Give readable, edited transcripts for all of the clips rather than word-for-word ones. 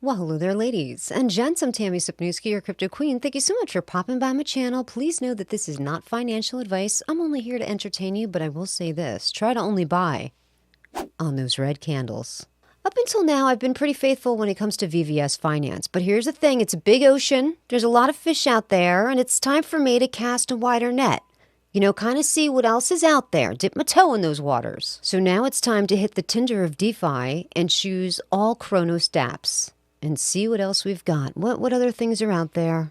Well, hello there, ladies and gents. I'm Tammy Sipnewski, your crypto queen. Thank you so much for popping by my channel. Please know that this is not financial advice. I'm only here to entertain you, but I will say this. Try to only buy on those red candles. Up until now, I've been pretty faithful when it comes to VVS Finance. But here's the thing. It's a big ocean. There's a lot of fish out there, and it's time for me to cast a wider net. You know, kind of see what else is out there, dip my toe in those waters. So now it's time to hit the Tinder of DeFi and choose all Cronos dApps. And see what else we've got. What other things are out there?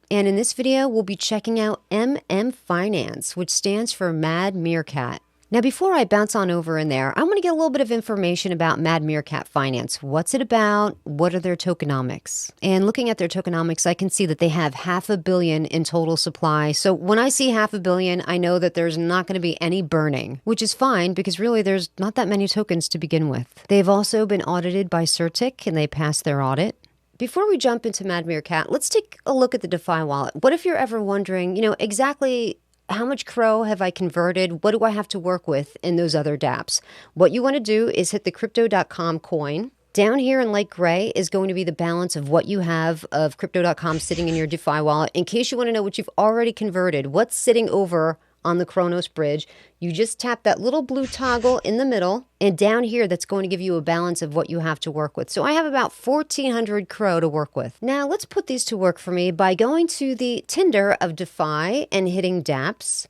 And in this video, we'll be checking out MMF Finance, which stands for MadMeerKat. Now, before I bounce on over in there, I want to get a little bit of information about MadMeerKat Finance. What's it about? What are their tokenomics? And looking at their tokenomics, I can see that they have $500 million in total supply. So when I see $500 million, I know that there's not going to be any burning, which is fine because really there's not that many tokens to begin with. They've also been audited by CertiK and they passed their audit. Before we jump into MadMeerKat, let's take a look at the DeFi wallet. What if you're ever wondering, exactly how much Crow have I converted? What do I have to work with in those other dApps? What you want to do is hit the crypto.com coin. Down here in light gray is going to be the balance of what you have of crypto.com sitting in your DeFi wallet. In case you want to know what you've already converted, what's sitting over on the Cronos bridge, you just tap that little blue toggle in the middle, and down here that's going to give you a balance of what you have to work with. So I have about 1,400 Crow to work with. Now let's put these to work for me by going to the Tinder of DeFi and hitting dApps.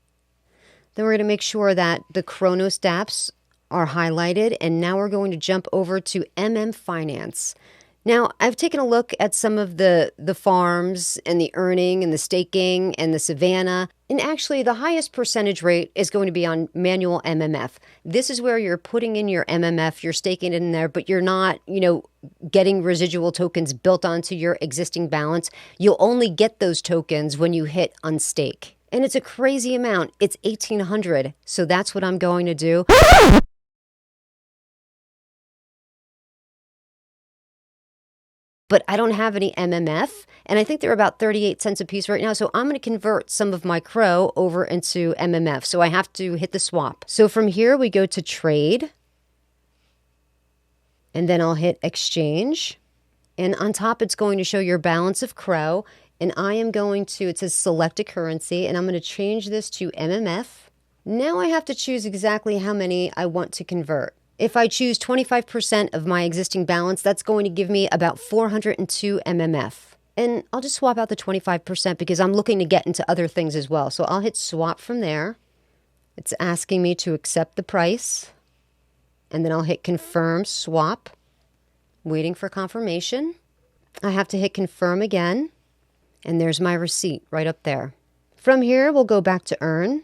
Then we're going to make sure that the Cronos dApps are highlighted, and now we're going to jump over to MMF Finance. Now, I've taken a look at some of the farms and the earning and the staking and the Savannah. And actually, the highest percentage rate is going to be on manual MMF. This is where you're putting in your MMF, you're staking it in there, but you're not, getting residual tokens built onto your existing balance. You'll only get those tokens when you hit unstake. And it's a crazy amount. It's 1,800. So that's what I'm going to do. But I don't have any MMF, and I think they're about 38 cents a piece right now. So I'm going to convert some of my Crow over into MMF. So I have to hit the swap. So from here, we go to trade, and then I'll hit exchange. And on top, it's going to show your balance of Crow. And I am going to, it says select a currency, and I'm going to change this to MMF. Now I have to choose exactly how many I want to convert. If I choose 25% of my existing balance, that's going to give me about 402 MMF. And I'll just swap out the 25% because I'm looking to get into other things as well. So I'll hit swap from there. It's asking me to accept the price. And then I'll hit confirm swap. Waiting for confirmation. I have to hit confirm again. And there's my receipt right up there. From here, we'll go back to earn.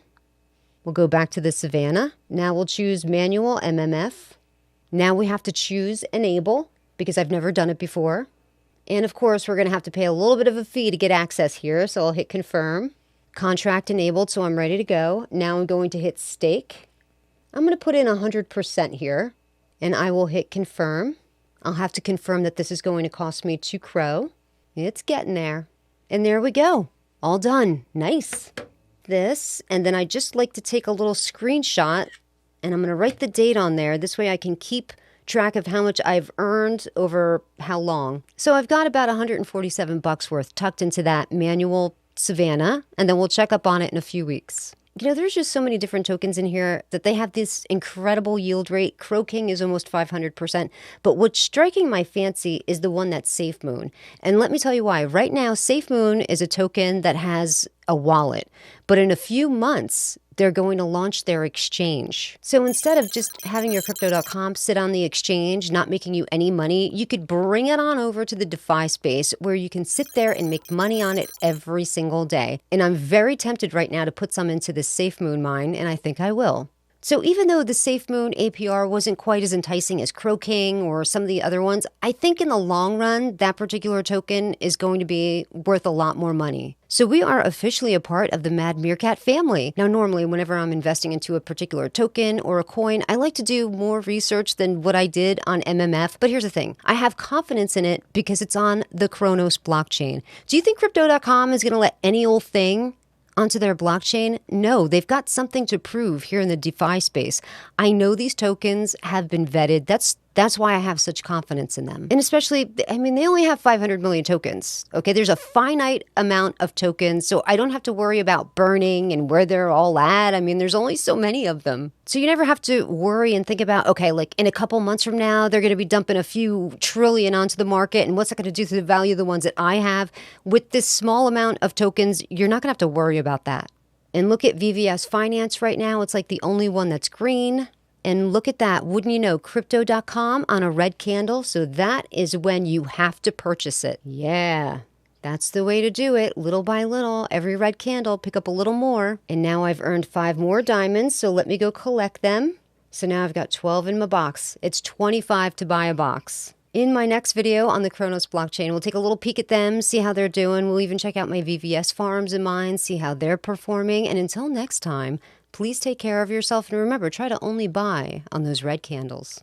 We'll go back to the Savannah. Now we'll choose manual MMF. Now we have to choose enable because I've never done it before. And of course, we're going to have to pay a little bit of a fee to get access here. So I'll hit confirm. Contract enabled, so I'm ready to go. Now I'm going to hit stake. I'm going to put in 100% here. And I will hit confirm. I'll have to confirm that this is going to cost me 2 Crow. It's getting there. And there we go. All done. Nice. This, and then I just like to take a little screenshot, and I'm going to write the date on there. This way I can keep track of how much I've earned over how long. So I've got about 147 bucks worth tucked into that manual Savannah, and then we'll check up on it in a few weeks. There's just so many different tokens in here that they have this incredible yield rate. Crow King is almost 500%. But what's striking my fancy is the one that's SafeMoon. And let me tell you why. Right now, SafeMoon is a token that has a wallet. But in a few months, they're going to launch their exchange. So instead of just having your crypto.com sit on the exchange, not making you any money, you could bring it on over to the DeFi space where you can sit there and make money on it every single day. And I'm very tempted right now to put some into this SafeMoon mine, and I think I will. So even though the SafeMoon APR wasn't quite as enticing as Crow King or some of the other ones, I think in the long run, that particular token is going to be worth a lot more money. So we are officially a part of the MadMeerKat family. Now, normally, whenever I'm investing into a particular token or a coin, I like to do more research than what I did on MMF. But here's the thing. I have confidence in it because it's on the Cronos blockchain. Do you think Crypto.com is going to let any old thing onto their blockchain? No, they've got something to prove here in the DeFi space. I know these tokens have been vetted. That's That's why I have such confidence in them. And especially, I mean, they only have 500 million tokens. Okay, there's a finite amount of tokens, so I don't have to worry about burning and where they're all at. I mean, there's only so many of them. So you never have to worry and think about, okay, like in a couple months from now, they're going to be dumping a few trillion onto the market, and what's that going to do to the value of the ones that I have? With this small amount of tokens, you're not going to have to worry about that. And look at VVS Finance right now. It's like the only one that's green. And look at that. Wouldn't you know, Crypto.com on a red candle. So that is when you have to purchase it. Yeah, that's the way to do it. Little by little, every red candle, pick up a little more. And now I've earned 5 more diamonds. So let me go collect them. So now I've got 12 in my box. It's 25 to buy a box. In my next video on the Cronos blockchain, we'll take a little peek at them, see how they're doing. We'll even check out my VVS farms and mines, see how they're performing. And until next time, please take care of yourself, and remember, try to only buy on those red candles.